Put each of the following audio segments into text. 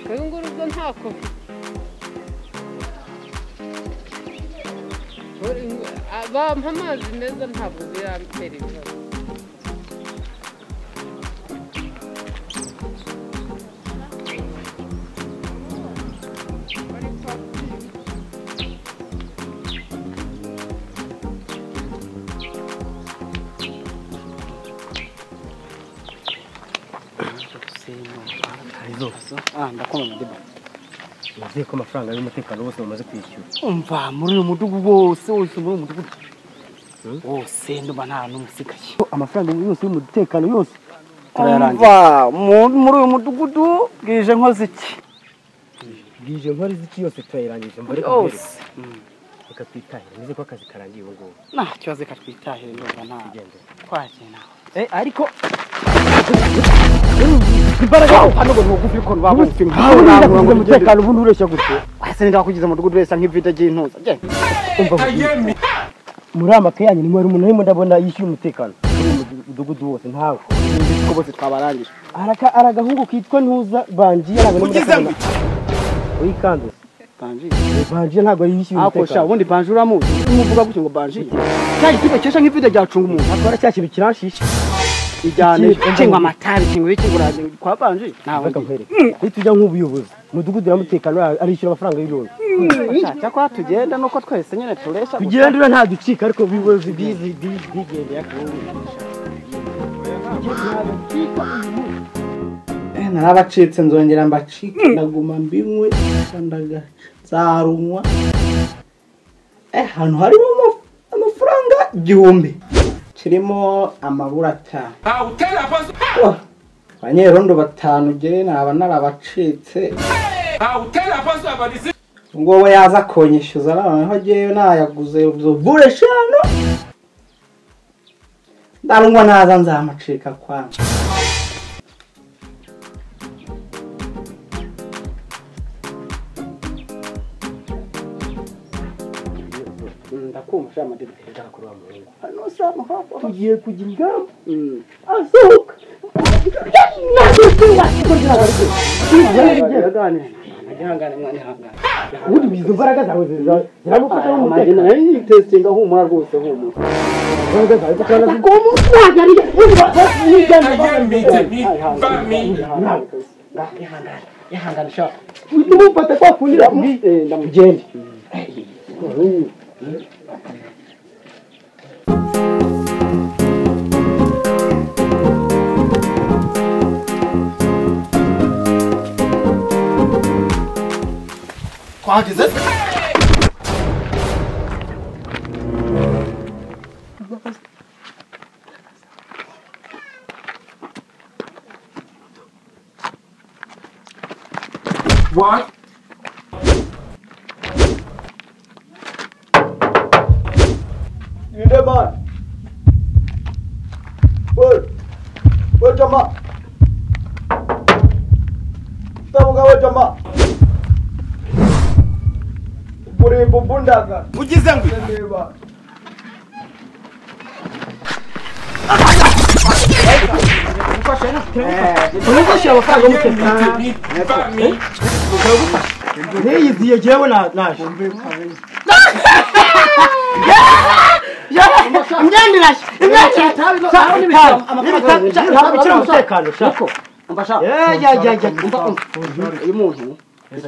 kayunguruzo ntako bampa amazi meza ntabwo zirampera ibibazo ndakoma madiba uzi ko amafaranga y'umutekano wose bamaze kwishyura umva muri uyu mudugudu wose muri uyu mudugudu wose ndumva nta n'umusigaye amafaranga yose y'umutekano yose umva muri uyu mudugudu bwije nkoze iki bwije nkori ziki yose turayirangije mbere yose reka twitahire nize ko akazi karangiye ubu ngubu nta kibazo ka twitahire ndumva nta twagenda ariko imbaraga hano ngo ntugufi ko babuze ngo umutekano ubu ntureshya gute ase nda kugiza mu mudugudu wese nk'ivide y'intuza genda umva muri amakaye yanyu ni mwari umuntu arimo ndabona yishyuye umutekano mu mudugudu wose ntawe ko bose twabarangije aragahungu kitwa ntuza bangiye ntabwo n'umutekano wikanze bangiye ntabwo yishyuye umutekano akosha ubundi bangiye uramuzi umuvuga gutyo ngo bangiye cyayi kibe cyesha nk'ivide ryacunga umuntu akora cya kintu kiranshisha ijyane cyangwa amatabi cyangwa iki nguraje kwa bangiye nawe tujya nk'ubuyobozi mudugudu ya mutekano arishyura amafaranga y'ironi cyakwa tugenda nuko twese nyene turesha tugendera nta ducika ariko bibozi bigendeye narabacitse nzongera mbacike ndaguma mbinywe ndagaca zarunwa hano harimo amafaranga 1000 kirimo amabura 5 banyerondo 5 je naba narabacitse ngo yaza konyishyuza naho jeyo nayaguze bure shano ndarungwa naza nzamacika kwanza ndakumva amadebe ndakora wa muhungu hano sama hapo tugiye kujya ingamba asohoka ihangane mwana ihangane ubundi bizo imbaraga zawe ziramufata mu mutekano nari testinga humura rwose humura imbaraga zawe zakana ihangane sha umufata kwa kunira ndamugende kwageze What? You there, man? Wait, Jama. Tamuga, Jama. Buri bubundaga. ugize ngo Ndeba. Unafasha amafaranga y'umutekano ntiyiziye jewe naje imyandiraje umutekano shako uyu muntu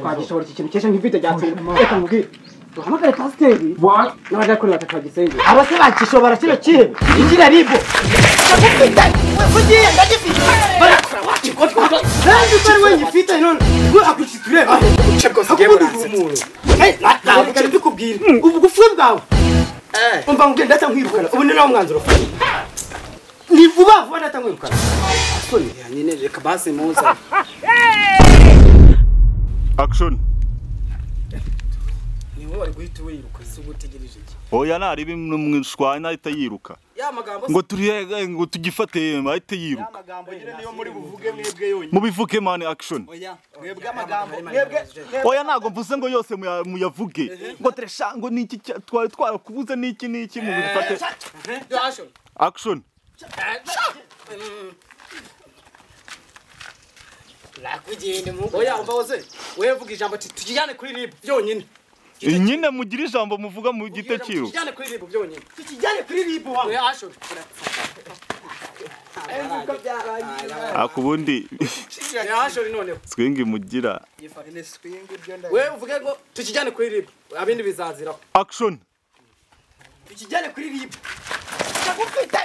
twagishobora iki kintu cyesha nk'ivide ryacunga reka nkubwire duhamagare pasiteri n'abaje kuri batatu bagisenge abase bakishobora kino kihe injira ribo ugiye ndagifite barakora wakikotwa kandi bari wenyifite none ngo akuciture uce rwose geburanze ntabwo kari bikubwira ubu gufwe bwawe umva ngende ndata nkwirukana ubu ni nawo mwanzuro ni vuba vuba ndata nkwirukana soni nyine reka base muza Action. ni wowe ari guhita wiruka se ugutegereje iki Oya nari bimwe mwishwana ahita yiruka. ya magambo ngo turi ngo tugifate ahite yiruka amagambo nyine niyo muri buvuge mwebwe yonyine mubivuge man action oya mwebwe amagambo mwebwe oya ntago mvuze ngo yose muyavuge ngo tresha ngo niki twari twarakubuze niki mubifate action nakugende mu oya umva woze wevuga ijambo tujyane kuri rib byonyine nyine mugira ijambo muvuga mu gite cyiru tujyane kuri rib byonyine tujyane kuri rib wa oya action akubundi ya action noneho swingi mugira yifatine swing ibyo nda we uvuge ngo tujyane kuri rib abindi bizaziraho action tujyane kuri rib ndagufite